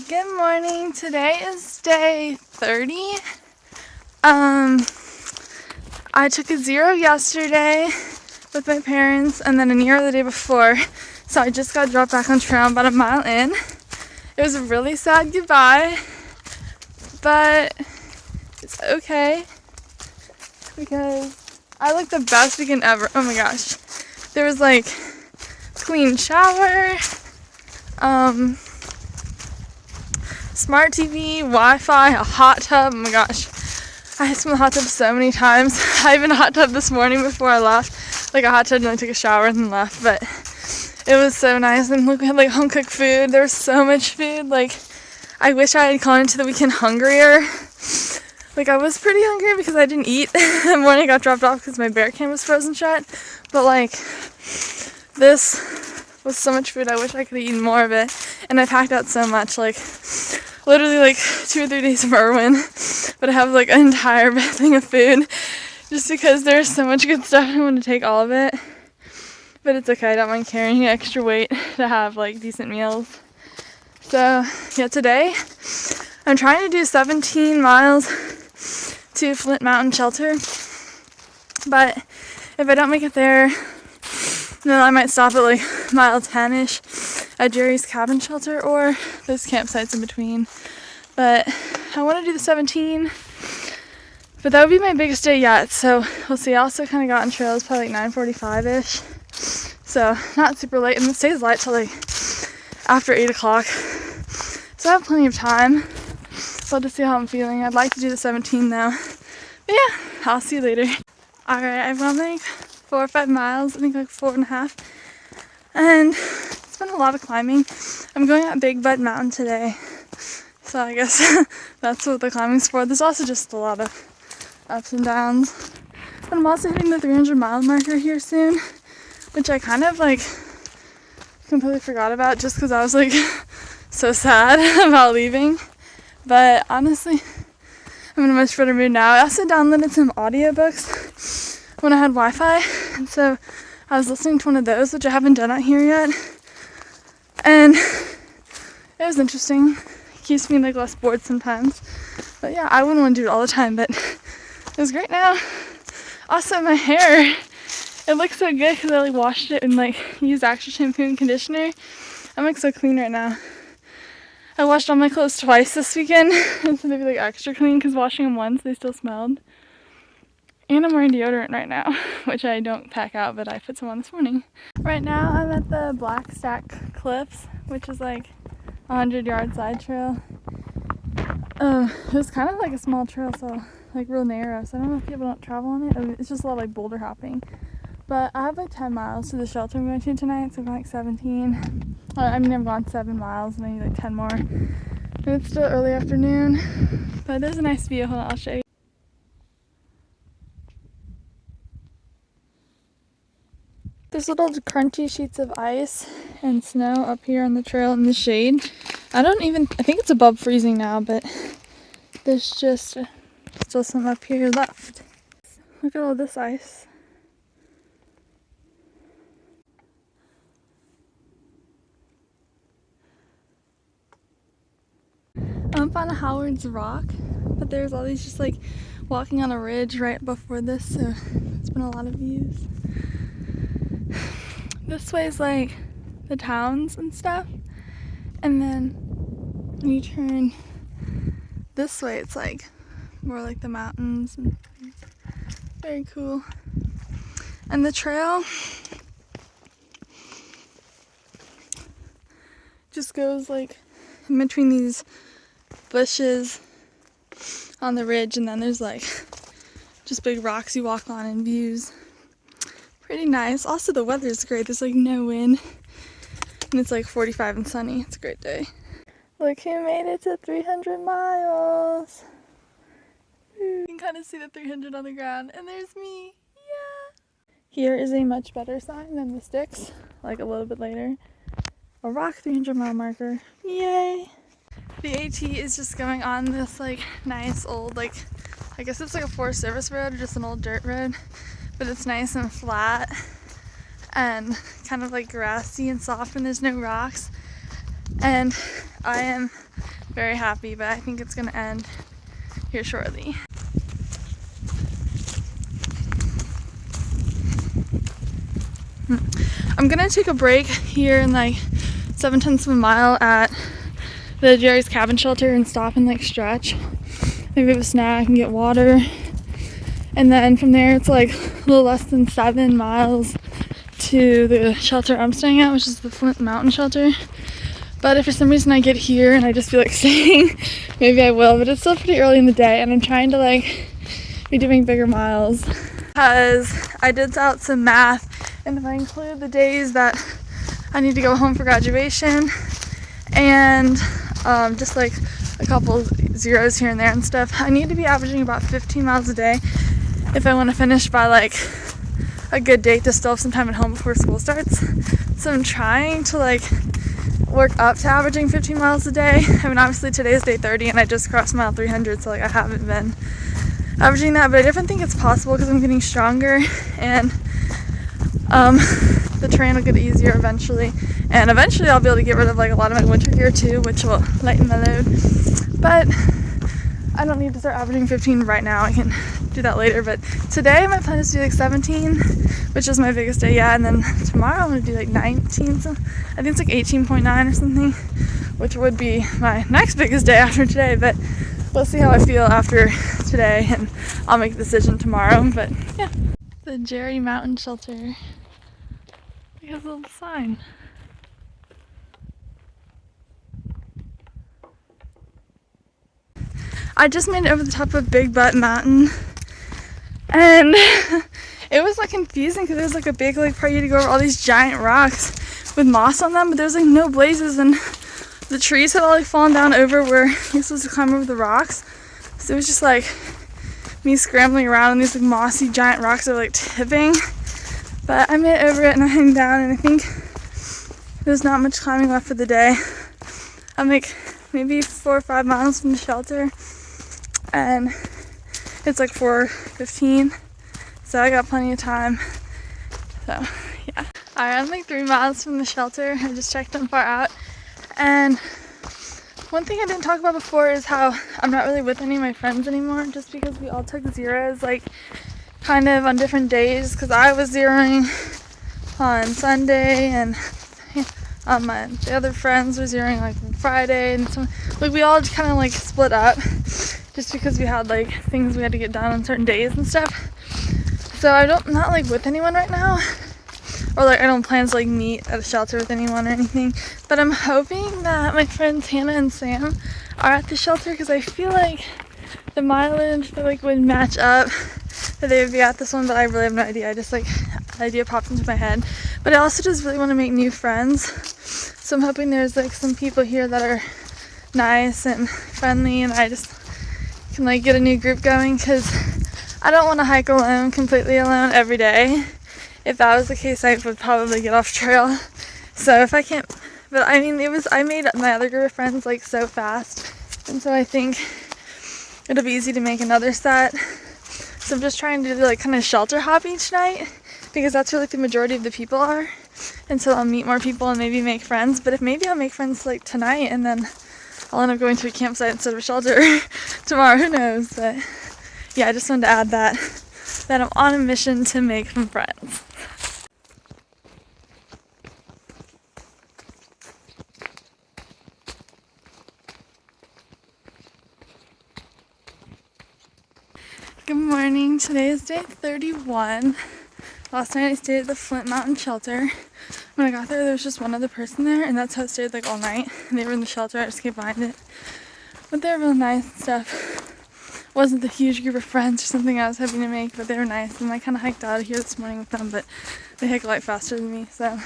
Good morning. Today is day 30. I took a 0 yesterday with my parents and then a near the day before. So I just got dropped back on trail about a mile in. It was a really sad goodbye, but it's okay because I looked the best weekend ever. Oh my gosh. There was like clean shower, smart TV, Wi-Fi, a hot tub. Oh my gosh. I swam in the hot tub so many times. I even a hot tub this morning before I left. Like a hot tub and I took a shower and then left. But it was so nice. And look, we had like home cooked food. There was so much food. Like I wish I had gone into the weekend hungrier. Like I was pretty hungry because I didn't eat the morning I got dropped off because my bear can was frozen shut. But like this was so much food. I wish I could have eaten more of it. And I packed out so much. Like literally like 2 or 3 days of Irwin, but I have like an entire thing of food just because there's so much good stuff. I want to take all of it, but it's okay. I don't mind carrying extra weight to have like decent meals. So yeah, today I'm trying to do 17 miles to Flint Mountain Shelter, but if I don't make it there, then I might stop at like mile 10-ish at Jerry's Cabin Shelter or those campsites in between. But I want to do the 17, but that would be my biggest day yet, so we'll see. I also kind of got on trails probably like 9:45-ish, so not super late, and it stays light till like after 8 o'clock, so I have plenty of time. So I'll just see how I'm feeling. I'd like to do the 17 though, but yeah, I'll see you later. Alright, I've gone like 4 or 5 miles, I think like 4.5, and it's been a lot of climbing. I'm going up Big Butt Mountain today, so I guess that's what the climbing's for. There's also just a lot of ups and downs. But I'm also hitting the 300-mile marker here soon, which I kind of like completely forgot about just because I was like so sad about leaving. But honestly, I'm in a much better mood now. I also downloaded some audiobooks when I had Wi-Fi, and so I was listening to one of those, which I haven't done out here yet, and it was interesting. It keeps me like less bored sometimes, but yeah, I wouldn't want to do it all the time, but it was great now. Also, my hair, it looks so good because I like washed it and like used actual shampoo and conditioner. I'm like so clean right now. I washed all my clothes twice this weekend, and so they'd be like extra clean because washing them once, they still smelled. And I'm wearing deodorant right now, which I don't pack out, but I put some on this morning. Right now I'm at the Black Stack Cliffs, which is like a 100-yard side trail. It was kind of like a small trail, so like real narrow, so I don't know if people don't travel on it. It's just a lot of like boulder hopping. But I have like 10 miles to the shelter I'm going to tonight, so I'm going like 17. I mean, I've gone 7 miles and I need like 10 more. And it's still early afternoon, but there's a nice view. Hold on, I'll show you. There's little crunchy sheets of ice and snow up here on the trail in the shade. I think it's above freezing now, but there's just still some up here left. Look at all this ice. I'm up on Howard's Rock, but there's all these just like walking on a ridge right before this, so it's been a lot of views. This way is like the towns and stuff, and then when you turn this way, it's like more like the mountains, and very cool. And the trail just goes like in between these bushes on the ridge, and then there's like just big rocks you walk on and views. Pretty nice. Also, the weather is great. There's like no wind, and it's like 45 and sunny. It's a great day. Look who made it to 300 miles. You can kind of see the 300 on the ground, and there's me. Yeah. Here is a much better sign than the sticks, like a little bit later. A rock 300-mile marker. Yay. The AT is just going on this like nice old, like, I guess it's like a Forest Service road or just an old dirt road. But it's nice and flat and kind of like grassy and soft, and there's no rocks. And I am very happy, but I think it's gonna end here shortly. I'm gonna take a break here in like 7/10 of a mile at the Jerry's Cabin Shelter and stop and like stretch. Maybe have a snack and get water. And then from there it's like a little less than 7 miles to the shelter I'm staying at, which is the Flint Mountain Shelter. But if for some reason I get here and I just feel like staying, maybe I will, but it's still pretty early in the day and I'm trying to like be doing bigger miles. Because I did out some math, and if I include the days that I need to go home for graduation and just like a couple zeros here and there and stuff, I need to be averaging about 15 miles a day if I want to finish by like a good date to still have some time at home before school starts. So I'm trying to like work up to averaging 15 miles a day. I mean, obviously today's day 30 and I just crossed mile 300, so like I haven't been averaging that, but I definitely think it's possible because I'm getting stronger and the terrain will get easier eventually, and eventually I'll be able to get rid of like a lot of my winter gear too, which will lighten my load. But I don't need to start averaging 15 right now. I can do that later. But today my plan is to do like 17, which is my biggest day yet, and then tomorrow I'm gonna do like 19. So I think it's like 18.9 or something, which would be my next biggest day after today. But we'll see how I feel after today, and I'll make a decision tomorrow. But yeah, the Jerry Mountain Shelter. It has a little sign. I just made it over the top of Big Butt Mountain, and it was like confusing because there was like a big like part you had to go over all these giant rocks with moss on them, but there was like no blazes, and the trees had all like fallen down over where you're supposed to climb over the rocks. So it was just like me scrambling around on these like mossy giant rocks that were like tipping. But I made it over it and I'm heading down, and I think there's not much climbing left for the day. I'm like maybe 4 or 5 miles from the shelter, and it's like 4:15, so I got plenty of time. So yeah. Alright, I'm like 3 miles from the shelter. I just checked them far out, and one thing I didn't talk about before is how I'm not really with any of my friends anymore, just because we all took zeros like kind of on different days, because I was zeroing on Sunday and the other friends were zeroing like on Friday, and so like we all kind of like split up just because we had like things we had to get done on certain days and stuff. So I'm not like with anyone right now, or like I don't plan to like meet at a shelter with anyone or anything, but I'm hoping that my friends Hannah and Sam are at the shelter, because I feel like the mileage like would match up, that they would be at this one, but I really have no idea. I just like the idea popped into my head. But I also just really want to make new friends, so I'm hoping there's like some people here that are nice and friendly, and I just can like get a new group going, because I don't want to hike alone, completely alone every day. If that was the case, I would probably get off trail. So if I can't, but I mean, I made my other group of friends like so fast, and so I think it'll be easy to make another set. So I'm just trying to do like kind of shelter hop each night, because that's where like the majority of the people are, and so I'll meet more people and maybe make friends. But if maybe I'll make friends like tonight, and then I'll end up going to a campsite instead of a shelter tomorrow, who knows. But yeah, I just wanted to add that I'm on a mission to make some friends. Good morning. Today is day 31. Last night I stayed at the Flint Mountain Shelter. When I got there was just one other person there, and that's how I stayed like all night. And they were in the shelter, I just came behind it. But they were real nice and stuff. Wasn't the huge group of friends or something I was hoping to make, but they were nice. And I kind of hiked out of here this morning with them, but they hike a lot faster than me, so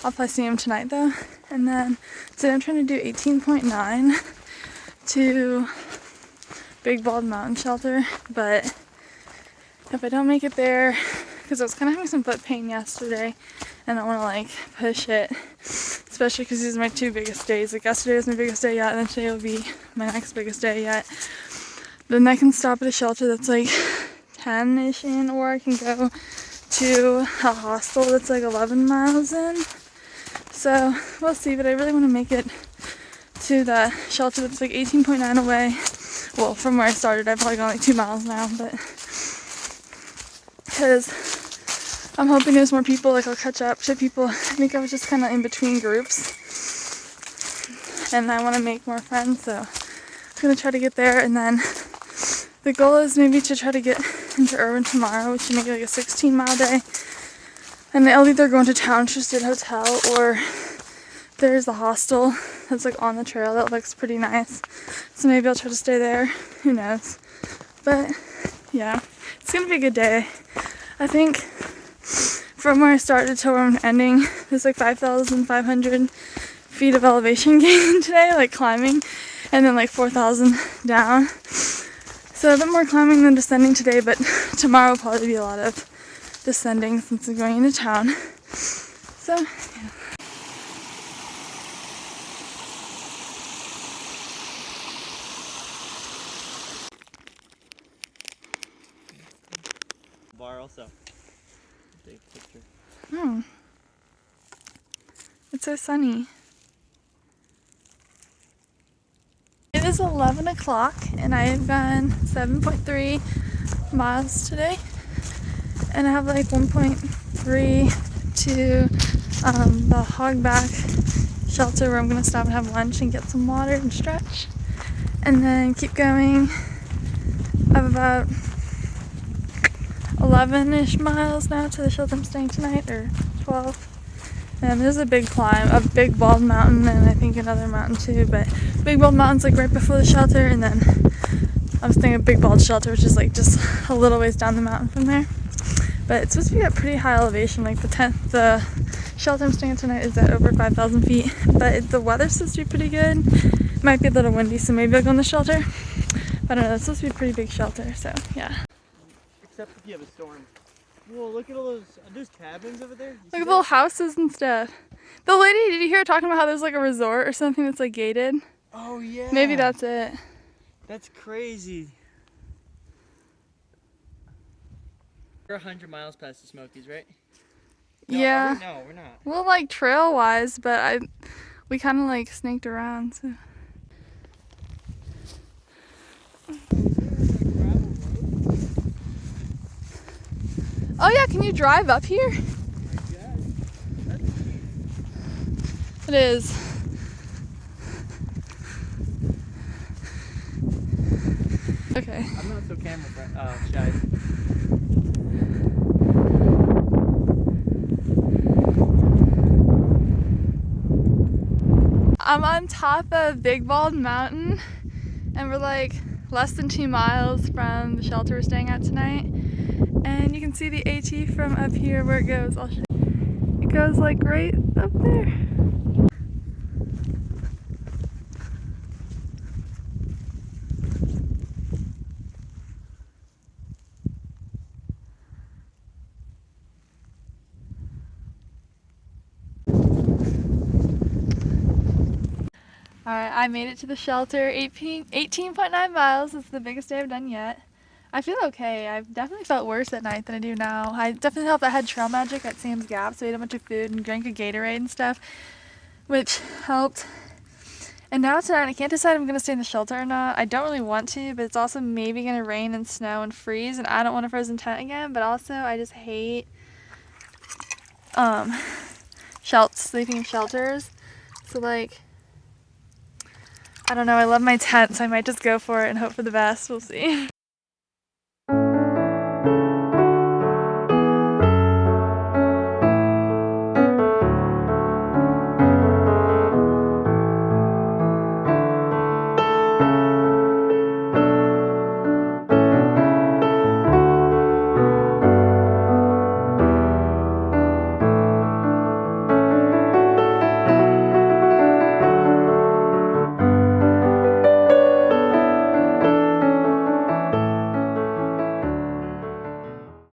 I'll probably see them tonight though. And then today I'm trying to do 18.9 to Big Bald Mountain Shelter, but if I don't make it there, because I was kind of having some foot pain yesterday, and I want to like push it, especially because these are my 2 biggest days. Like yesterday was my biggest day yet, and then today will be my next biggest day yet. Then I can stop at a shelter that's like 10-ish in, or I can go to a hostel that's like 11 miles in. So we'll see, but I really want to make it to the shelter that's like 18.9 away. Well, from where I started, I've probably gone like 2 miles now, but because I'm hoping there's more people, like I'll catch up to people. I think I was just kind of in between groups, and I want to make more friends, so I'm going to try to get there, and then the goal is maybe to try to get into Irvine tomorrow, which would make it like a 16-mile day. And I'll either go into Township Hotel, or there's the hostel that's like on the trail that looks pretty nice. So maybe I'll try to stay there. Who knows? But yeah, it's gonna be a good day. I think from where I started to where I'm ending, there's like 5,500 feet of elevation gain today, like climbing, and then like 4,000 down. So a bit more climbing than descending today, but tomorrow will probably be a lot of descending since I'm going into town. So, yeah. Bar also. Big picture. Oh. It's so sunny. It is 11 o'clock and I have gone 7.3 miles today. And I have like 1.3 to the hogback shelter where I'm going to stop and have lunch and get some water and stretch. And then keep going. I have about 11-ish miles now to the shelter I'm staying tonight, or 12. And there's a big climb, a big bald mountain, and I think another mountain too, but Big Bald Mountain's like right before the shelter, and then I'm staying at Big Bald Shelter, which is like just a little ways down the mountain from there. But it's supposed to be at pretty high elevation, like the shelter I'm staying at tonight is at over 5,000 feet, but the weather's supposed to be pretty good. Might be a little windy, so maybe I'll go in the shelter. But I don't know, it's supposed to be a pretty big shelter, so yeah. Except if you have a storm. Whoa, look at all those cabins over there. Like little houses and stuff. The lady, did you hear her talking about how there's like a resort or something that's like gated? Oh yeah. Maybe that's it. That's crazy. We're 100 miles past the Smokies, right? No, Yeah. No, we're not. Well, like trail wise, but we kind of like snaked around. So. Oh yeah, can you drive up here? It is. Okay. I'm not so camera shy. I'm on top of Big Bald Mountain, and we're like less than 2 miles from the shelter we're staying at tonight. And you can see the AT from up here where it goes. I'll show you. It goes like right up there. Alright, I made it to the shelter, 18.9 miles. It's the biggest day I've done yet. I feel okay. I've definitely felt worse at night than I do now. I definitely felt I had trail magic at Sam's Gap, so I ate a bunch of food and drank a Gatorade and stuff, which helped. And now tonight, I can't decide if I'm going to stay in the shelter or not. I don't really want to, but it's also maybe going to rain and snow and freeze, and I don't want a frozen tent again, but also I just hate sleeping in shelters. So like, I don't know, I love my tent, so I might just go for it and hope for the best. We'll see.